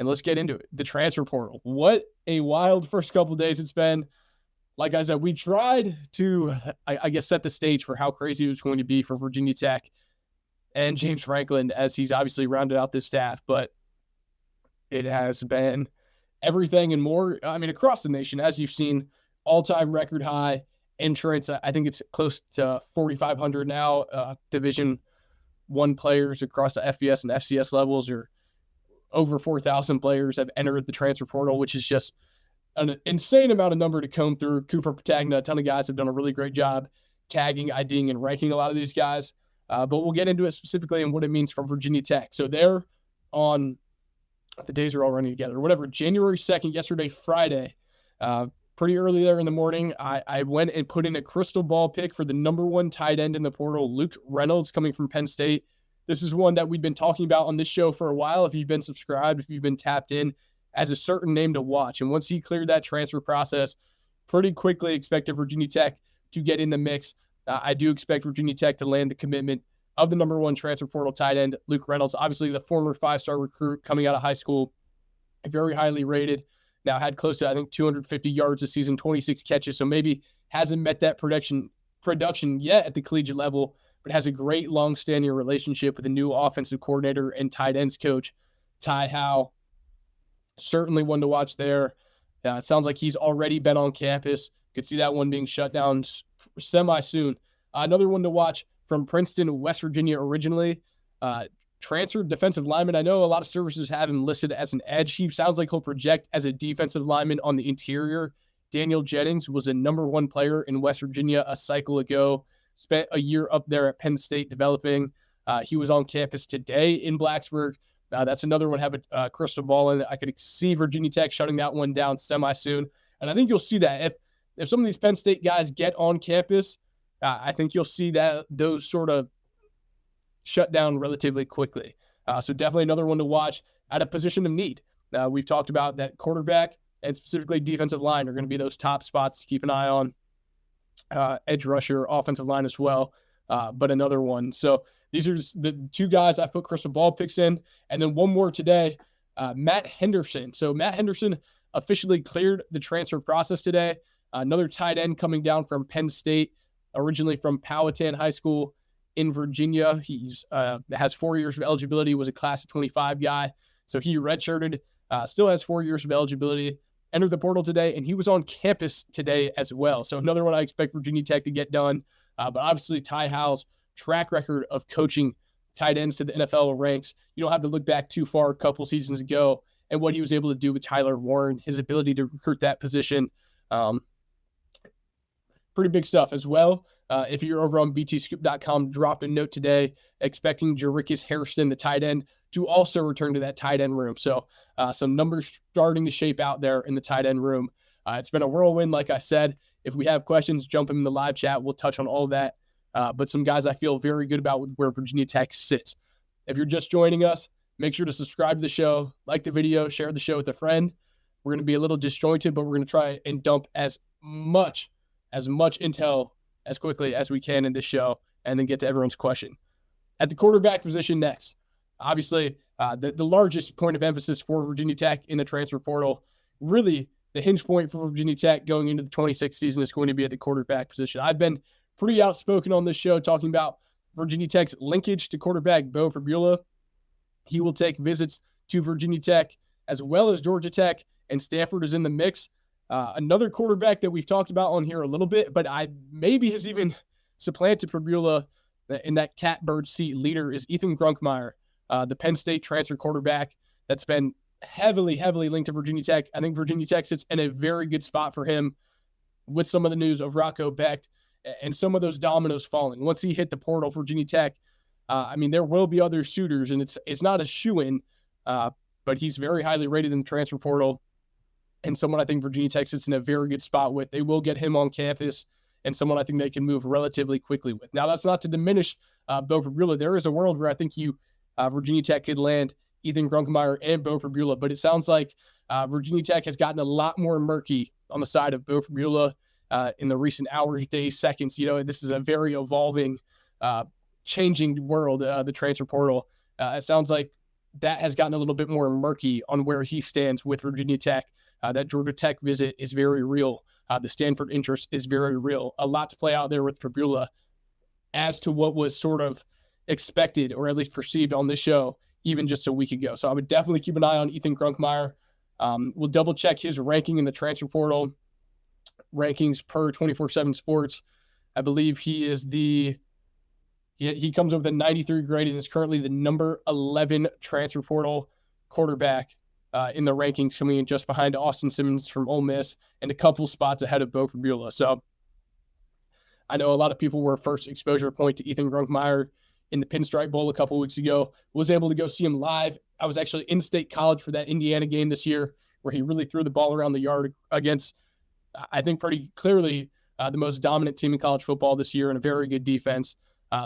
and let's get into it. The transfer portal. What a wild first couple of days it's been. Like I said, we tried to, I guess, set the stage for how crazy it was going to be for Virginia Tech and James Franklin as he's obviously rounded out this staff, but it has been everything and more. I mean, across the nation, as you've seen, all-time record high entrance. I think it's close to 4,500 now. Division I players across the FBS and FCS levels, or over 4,000 players have entered the transfer portal, which is just an insane amount of number to comb through. Cooper Patagna, a ton of guys have done a really great job tagging, IDing, and ranking a lot of these guys. But we'll get into it specifically and what it means for Virginia Tech. So they're on, the days are all running together, whatever, January 2nd, yesterday, Friday, pretty early there in the morning, I went and put in a crystal ball pick for the number one tight end in the portal, Luke Reynolds, coming from Penn State. This is one that we've been talking about on this show for a while. If you've been subscribed, if you've been tapped in, as a certain name to watch. And once he cleared that transfer process, pretty quickly expected Virginia Tech to get in the mix. I do expect Virginia Tech to land the commitment of the number one transfer portal tight end, Luke Reynolds, obviously the former five-star recruit coming out of high school, very highly rated. Now had close to, I think, 250 yards this season, 26 catches. So maybe hasn't met that production yet at the collegiate level, but has a great long-standing relationship with the new offensive coordinator and tight ends coach, Ty Howe. Certainly one to watch there. It sounds like he's already been on campus. Could see that one being shut down semi-soon. Another one to watch from Princeton, West Virginia originally. Transferred defensive lineman. I know a lot of services have him listed as an edge. He sounds like he'll project as a defensive lineman on the interior. Daniel Jennings was a number one player in West Virginia a cycle ago. Spent a year up there at Penn State developing. He was on campus today in Blacksburg. That's another one, have a crystal ball in it. I could see Virginia Tech shutting that one down semi-soon. And I think you'll see that. If some of these Penn State guys get on campus, I think you'll see that those sort of shut down relatively quickly. So definitely another one to watch at a position of need. We've talked about that quarterback and specifically defensive line are going to be those top spots to keep an eye on. Edge rusher, offensive line as well, but another one. So these are the two guys I put crystal ball picks in. And then one more today, Matt Henderson. So Matt Henderson officially cleared the transfer process today. Another tight end coming down from Penn State, originally from Powhatan High School in Virginia. He's has 4 years of eligibility, was a class of 25 guy. So he redshirted, still has 4 years of eligibility, entered the portal today, and he was on campus today as well. So another one I expect Virginia Tech to get done. But obviously Ty Howe's track record of coaching tight ends to the NFL ranks. You don't have to look back too far, a couple seasons ago, and what he was able to do with Tyler Warren, his ability to recruit that position. Pretty big stuff as well. If you're over on btscoop.com, dropped a note today expecting Jerickis Harrison, the tight end, to also return to that tight end room. So some numbers starting to shape out there in the tight end room. It's been a whirlwind, like I said. If we have questions, jump in the live chat. We'll touch on all of that. But some guys I feel very good about where Virginia Tech sits. If you're just joining us, make sure to subscribe to the show, like the video, share the show with a friend. We're going to be a little disjointed, but we're going to try and dump as much intel as quickly as we can in this show and then get to everyone's question. At the quarterback position next, obviously the largest point of emphasis for Virginia Tech in the transfer portal, really the hinge point for Virginia Tech going into the 26th season is going to be at the quarterback position. I've been pretty outspoken on this show talking about Virginia Tech's linkage to quarterback Beau Pribula. He will take visits to Virginia Tech as well as Georgia Tech, and Stanford is in the mix. Another quarterback that we've talked about on here a little bit, but I maybe has even supplanted Pribula in that catbird seat leader, is Ethan Grunkmeyer, the Penn State transfer quarterback that's been heavily linked to Virginia Tech. I think Virginia Tech sits in a very good spot for him with some of the news of Rocco Becht and some of those dominoes falling. Once he hit the portal, Virginia Tech, there will be other suitors, and it's not a shoo-in, but he's very highly rated in the transfer portal, and someone I think Virginia Tech sits in a very good spot with. They will get him on campus, and someone I think they can move relatively quickly with. Now, that's not to diminish Beau Pribula. There is a world where I think Virginia Tech could land Ethan Grunkmeyer and Beau Pribula, but it sounds like Virginia Tech has gotten a lot more murky on the side of Beau Pribula in the recent hours, days, seconds. This is a very evolving, changing world, the transfer portal. It sounds like that has gotten a little bit more murky on where he stands with Virginia Tech. That Georgia Tech visit is very real. The Stanford interest is very real. A lot to play out there with Pribula as to what was sort of expected or at least perceived on this show even just a week ago. So I would definitely keep an eye on Ethan Grunkmeyer. We'll double check his ranking in the transfer portal rankings per 24/7 Sports. I believe he is he comes up with a 93 grade and is currently the number 11 transfer portal quarterback in the rankings, coming in just behind Austin Simmons from Ole Miss and a couple spots ahead of Bo Pribula. So I know a lot of people were first exposure point to Ethan Grunkmeyer in the Pinstripe Bowl a couple weeks ago. Was able to go see him live. I was actually in State College for that Indiana game this year where he really threw the ball around the yard against, I think, pretty clearly the most dominant team in college football this year and a very good defense.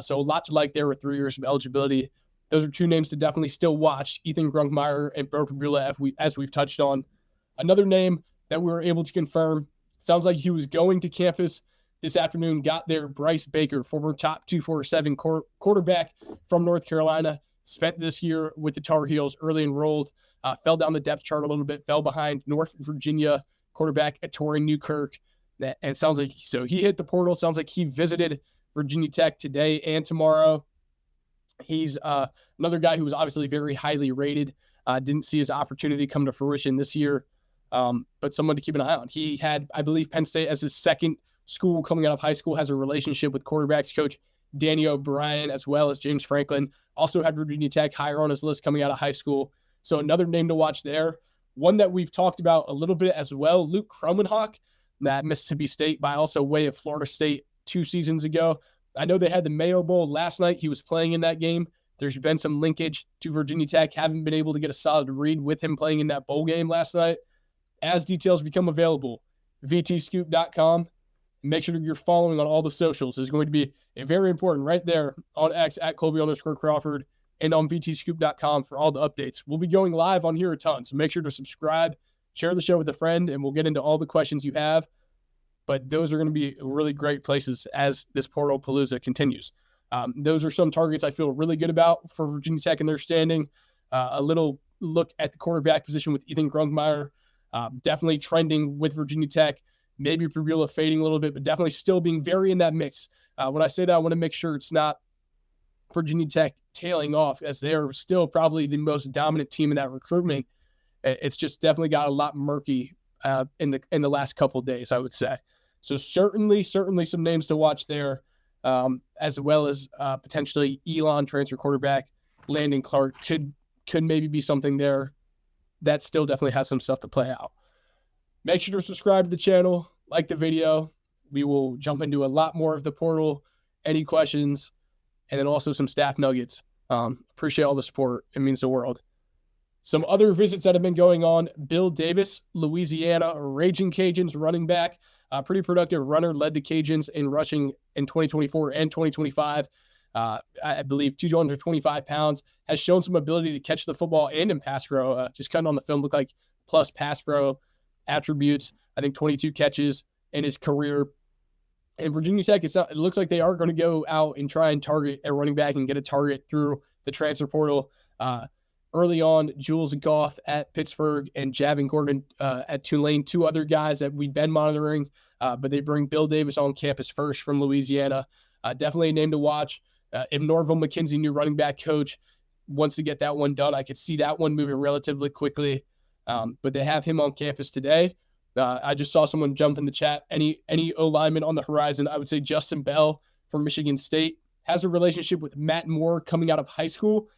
So a lot to like there with 3 years of eligibility. Those are two names to definitely still watch, Ethan Grunkmeyer and Bo Pribula, as we've touched on. Another name that we were able to confirm, sounds like he was going to campus this afternoon, got there, Bryce Baker, former top 247 quarterback from North Carolina, spent this year with the Tar Heels, early enrolled, fell down the depth chart a little bit, fell behind North Virginia quarterback Torrey Newkirk. And sounds like, so he hit the portal, sounds like he visited Virginia Tech today and tomorrow. He's another guy who was obviously very highly rated. Didn't see his opportunity come to fruition this year, but someone to keep an eye on. He had, I believe, Penn State as his second school coming out of high school, has a relationship with quarterbacks coach Danny O'Brien as well as James Franklin. Also had Virginia Tech higher on his list coming out of high school. So another name to watch there. One that we've talked about a little bit as well, Luke Kromenhoek, that Mississippi State by also way of Florida State 2 seasons ago. I know they had the Mayo Bowl last night. He was playing in that game. There's been some linkage to Virginia Tech. Haven't been able to get a solid read with him playing in that bowl game last night. As details become available, vtscoop.com. Make sure you're following on all the socials. It's going to be very important right there on X at Kolby_Crawford and on vtscoop.com for all the updates. We'll be going live on here a ton, so make sure to subscribe, share the show with a friend, and we'll get into all the questions you have. But those are going to be really great places as this portal palooza continues. Those are some targets I feel really good about for Virginia Tech in their standing. A little look at the quarterback position with Ethan Grunkmeyer, definitely trending with Virginia Tech. Maybe Pribula fading a little bit, but definitely still being very in that mix. When I say that, I want to make sure it's not Virginia Tech tailing off, as they're still probably the most dominant team in that recruitment. It's just definitely got a lot murky in the last couple of days, I would say. So certainly some names to watch there, as well as potentially Elon transfer quarterback Landon Clark could maybe be something there that still definitely has some stuff to play out. Make sure to subscribe to the channel, like the video. We will jump into a lot more of the portal, any questions, and then also some staff nuggets. Appreciate all the support. It means the world. Some other visits that have been going on. Bill Davis, Louisiana Raging Cajuns running back. Pretty productive runner, led the Cajuns in rushing in 2024 and 2025. I believe 225 pounds. Has shown some ability to catch the football and in pass pro. Just kind of on the film, look like plus pass pro attributes. I think 22 catches in his career. And Virginia Tech, it looks like they are going to go out and try and target a running back and get a target through the transfer portal. Early on, Jules Goff at Pittsburgh and Javin Gordon at Tulane, 2 other guys that we've been monitoring, but they bring Bill Davis on campus first from Louisiana. Definitely a name to watch. If Norville McKenzie, new running back coach, wants to get that one done, I could see that one moving relatively quickly. But they have him on campus today. I just saw someone jump in the chat. Any O-lineman on the horizon, I would say Justin Bell from Michigan State has a relationship with Matt Moore coming out of high school.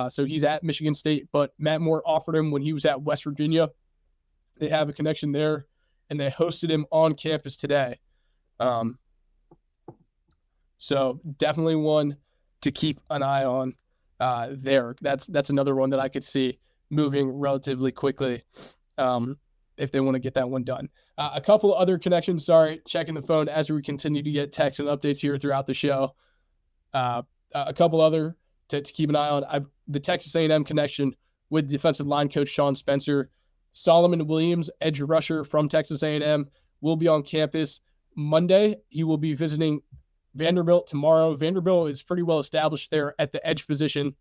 So he's at Michigan State, but Matt Moore offered him when he was at West Virginia. They have a connection there, and they hosted him on campus today. So definitely one to keep an eye on there. That's another one that I could see moving relatively quickly if they want to get that one done. A couple of other connections, checking the phone as we continue to get texts and updates here throughout the show. A couple other to keep an eye on. The Texas A&M connection with defensive line coach Sean Spencer. Solomon Williams, edge rusher from Texas A&M, will be on campus Monday. He will be visiting Vanderbilt tomorrow. Vanderbilt is pretty well established there at the edge position.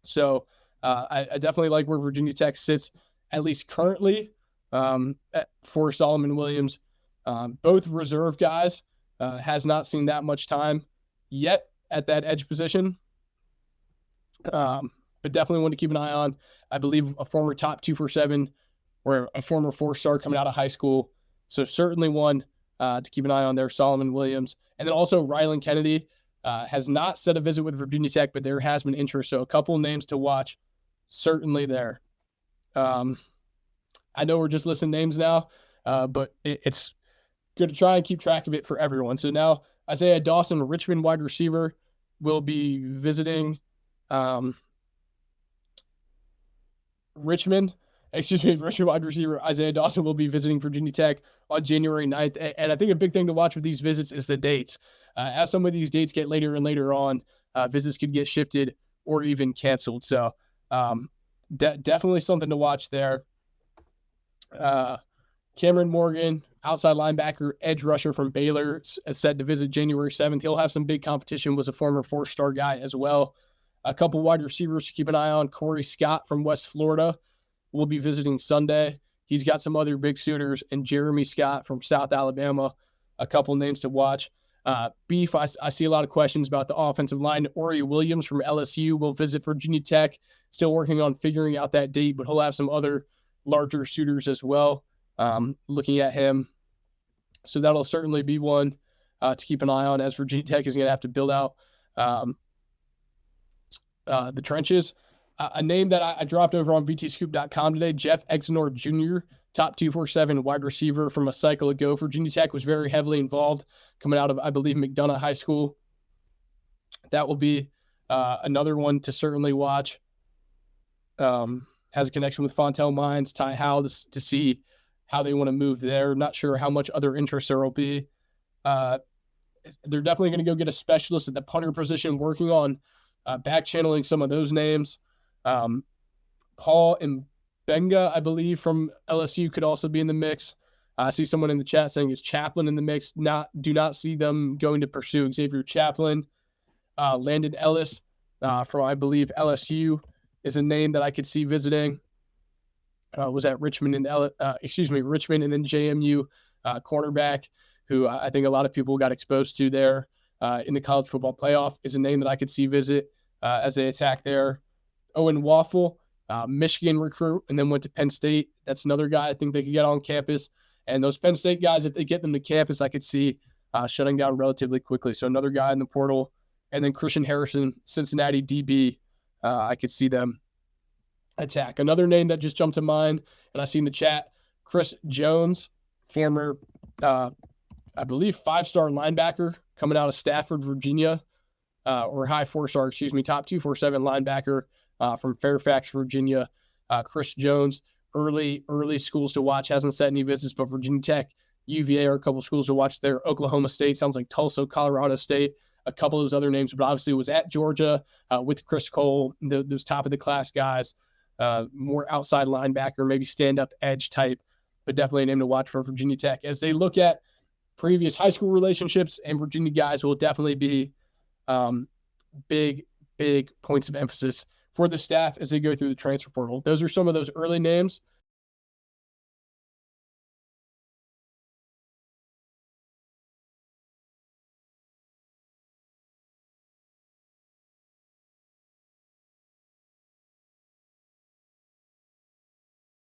So I definitely like where Virginia Tech sits, at least currently, for Solomon Williams. Both reserve guys, has not seen that much time yet at that edge position, but definitely one to keep an eye on. I believe a former top 247 or a former 4-star coming out of high school. So certainly one to keep an eye on there, Solomon Williams. And then also Rylan Kennedy has not set a visit with Virginia Tech, but there has been interest. So a couple names to watch certainly there. I know we're just listing names now, but it's good to try and keep track of it for everyone. So now Isaiah Dawson, Richmond wide receiver, will be visiting Richmond wide receiver Isaiah Dawson will be visiting Virginia Tech on January 9th. And I think a big thing to watch with these visits is the dates. As some of these dates get later and later on, visits could get shifted or even canceled. So definitely something to watch there. Cameron Morgan, outside linebacker, edge rusher from Baylor, is set to visit January 7th. He'll have some big competition, was a former 4-star guy as well. A couple wide receivers to keep an eye on. Corey Scott from West Florida will be visiting Sunday. He's got some other big suitors, and Jeremy Scott from South Alabama, a couple names to watch. Beef, I see a lot of questions about the offensive line. Ori Williams from LSU will visit Virginia Tech. Still working on figuring out that date, but he'll have some other larger suitors as well, looking at him. So that'll certainly be one to keep an eye on, as Virginia Tech is going to have to build out the trenches. A name that I dropped over on VTScoop.com today, Jeff Exenor Jr., top 247 wide receiver from a cycle ago. Virginia Tech was very heavily involved coming out of, I believe, McDonough High School. That will be another one to certainly watch. Has a connection with Fontel Mines, Ty Howell, to see how they want to move there. Not sure how much other interest there will be. They're definitely going to go get a specialist at the punter position, working on back channeling some of those names. Paul and Benga, I believe, from LSU could also be in the mix. I see someone in the chat saying, is Chaplin in the mix? Do not see them going to pursue Xavier Chaplin. Landon Ellis from, I believe, LSU is a name that I could see visiting. Was at Richmond and Richmond, and then JMU cornerback, who I think a lot of people got exposed to there in the college football playoff, is a name that I could see visit as they attack there. Owen Waffle, Michigan recruit, and then went to Penn State. That's another guy I think they could get on campus. And those Penn State guys, if they get them to campus, I could see shutting down relatively quickly. So another guy in the portal. And then Christian Harrison, Cincinnati DB, I could see them attack. Another name that just jumped to mind, and I see in the chat, Chris Jones, former, I believe, 5-star linebacker coming out of Stafford, Virginia, or high 4-star, top 247 linebacker from Fairfax, Virginia. Chris Jones, early schools to watch, hasn't set any visits, but Virginia Tech, UVA are a couple schools to watch there. Oklahoma State, sounds like Tulsa, Colorado State, a couple of those other names, but obviously was at Georgia with Chris Cole, those top of the class guys. More outside linebacker, maybe stand-up edge type, but definitely a name to watch for Virginia Tech. As they look at previous high school relationships, and Virginia guys will definitely be big points of emphasis for the staff as they go through the transfer portal. Those are some of those early names.